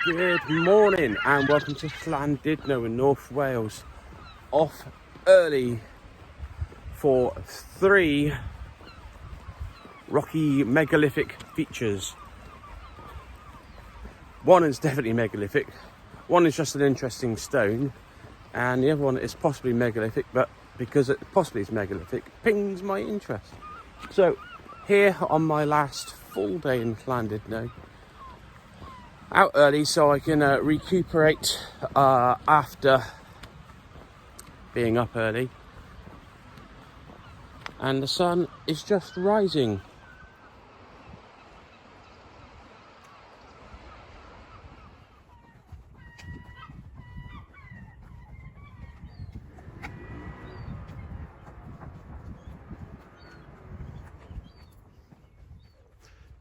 Good morning and welcome to Tudno in North Wales. Off early for 3 rocky megalithic features. One is definitely megalithic, one is just an interesting stone, and the other one is possibly megalithic, but because it possibly is megalithic, pings my interest. So here on my last full day in Tudno, out early so I can recuperate after being up early, and the sun is just rising.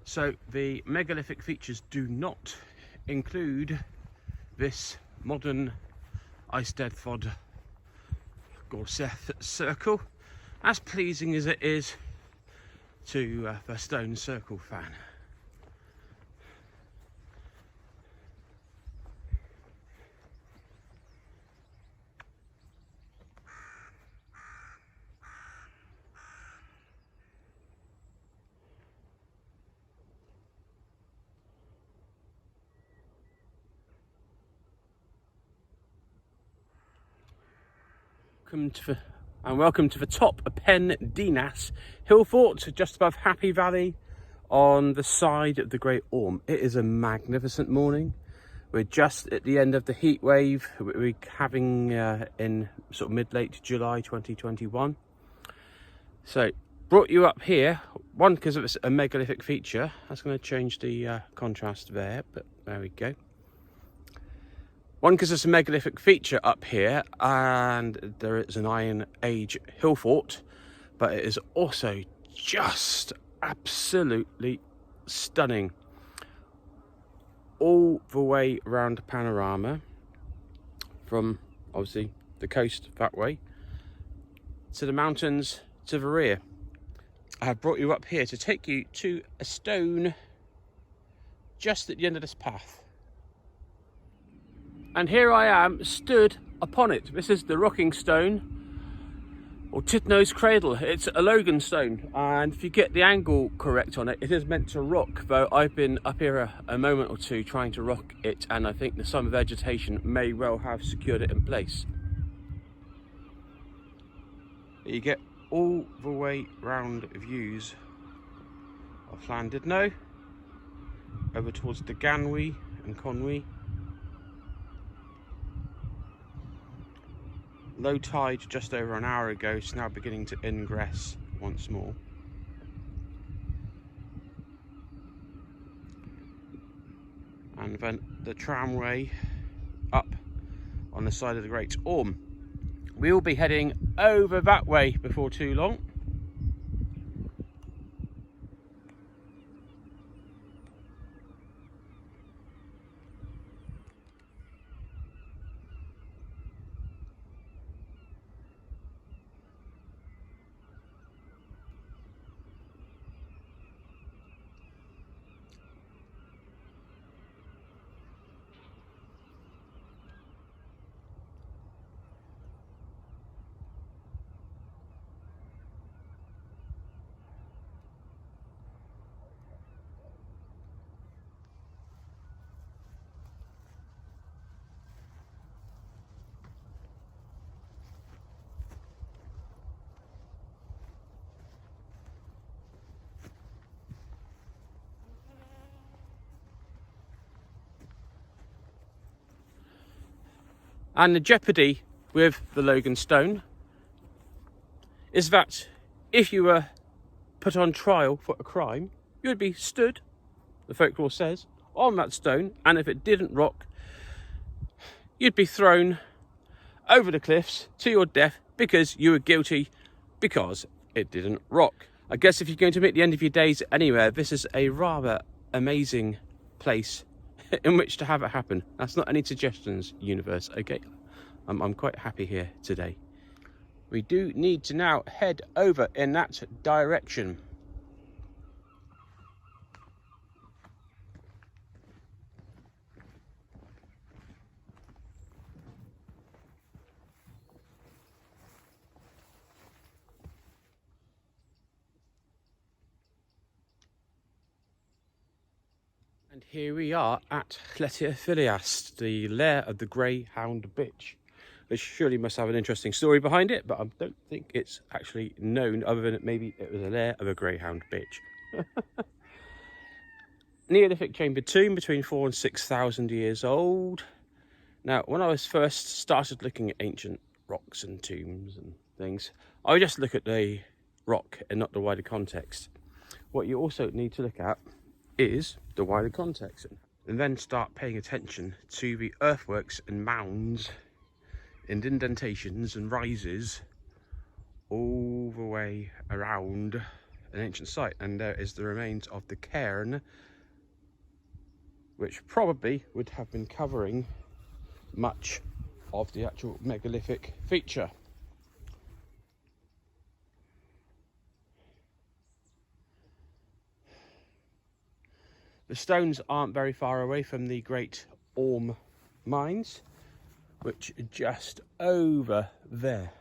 So the megalithic features do not include this modern Eisteddfod Gorseth circle, as pleasing as it is to the stone circle fan. Welcome to the top of Pen Dinas Hillfort, just above Happy Valley on the side of the Great Orme. It is a magnificent morning. We're just at the end of the heat wave we're having in sort of mid-late July 2021. So brought you up here, one because it's a megalithic feature. That's going to change the contrast there, but there we go. One, because it's a megalithic feature up here, and there is an Iron Age hill fort, but it is also just absolutely stunning. All the way around the panorama, from obviously the coast that way, to the mountains to the rear. I have brought you up here to take you to a stone just at the end of this path. And here I am, stood upon it. This is the rocking stone, or Tudno's Cradle. It's a Logan stone, and if you get the angle correct on it, it is meant to rock, though I've been up here a moment or two trying to rock it, and I think the summer vegetation may well have secured it in place. You get all the way round views of Tudno, over towards the Ganwy and Conwy. Low tide just over an hour ago, it's now beginning to ingress once more. And then the tramway up on the side of the Great Orme. We will be heading over that way before too long. And the jeopardy with the Logan stone is that if you were put on trial for a crime, you would be stood, the folklore says, on that stone, and if it didn't rock, you'd be thrown over the cliffs to your death because you were guilty because it didn't rock. I guess if you're going to meet the end of your days anywhere, this is a rather amazing place in which to have it happen. That's not any suggestions, universe, okay? I'm quite happy here today. We do need to now head over in that direction. And here we are at Lletty'r Filiast, the lair of the Greyhound bitch, which surely must have an interesting story behind it, but I don't think it's actually known, other than maybe it was a lair of a Greyhound bitch. Neolithic chamber tomb, between 4,000 and 6,000 years old. Now, when I was first started looking at ancient rocks and tombs and things, I would just look at the rock and not the wider context. What you also need to look at is the wider context, and then start paying attention to the earthworks and mounds and indentations and rises all the way around an ancient site. And there is the remains of the cairn, which probably would have been covering much of the actual megalithic feature. The stones aren't very far away from the Great Orme mines, which are just over there.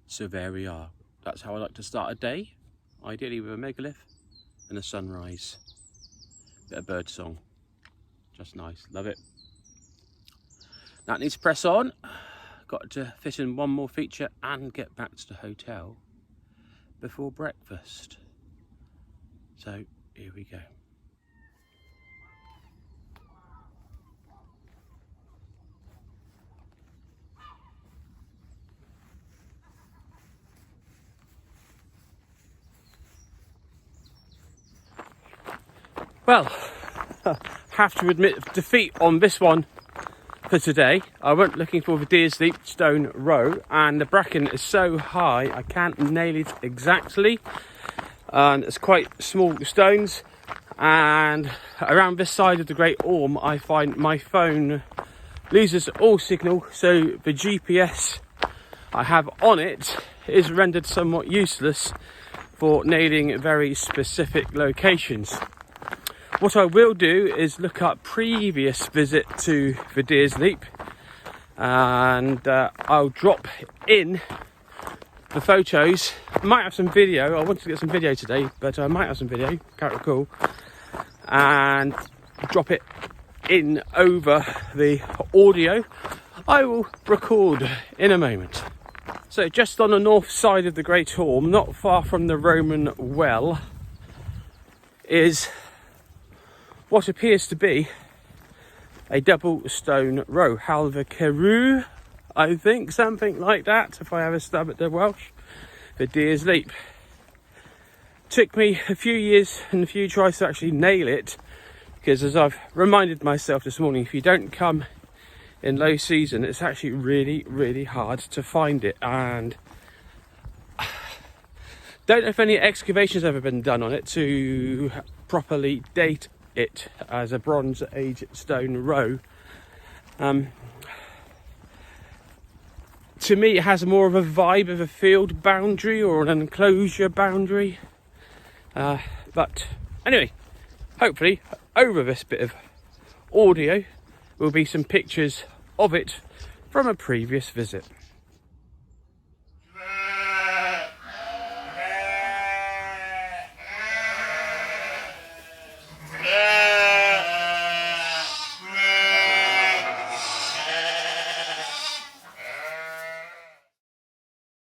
So there we are. That's how I like to start a day, ideally with a megalith and a sunrise. Bit of bird song, just nice, love it. That needs to press on. Got to fit in one more feature and get back to the hotel before breakfast. So here we go. Well, have to admit defeat on this one for today. I went looking for the Deer's Leap stone row, and the bracken is so high I can't nail it exactly, and it's quite small stones. And around this side of the Great Orme I find my phone loses all signal, so the GPS I have on it is rendered somewhat useless for nailing very specific locations. What I will do is look up previous visit to the Deer's Leap, and I'll drop in the photos. I might have some video. I wanted to get some video today, but I might have some video, can't recall, and drop it in over the audio I will record in a moment. So just on the north side of the Great Orme, not far from the Roman well, is what appears to be a double stone row. Ceirw, I think, something like that, if I have a stab at the Welsh. The Deer's Leap. Took me a few years and a few tries to actually nail it, because as I've reminded myself this morning, if you don't come in low season, it's actually really hard to find it. And don't know if any excavations have ever been done on it to properly date it as a Bronze Age stone row. To me, it has more of a vibe of a field boundary or an enclosure boundary. But anyway, hopefully over this bit of audio will be some pictures of it from a previous visit.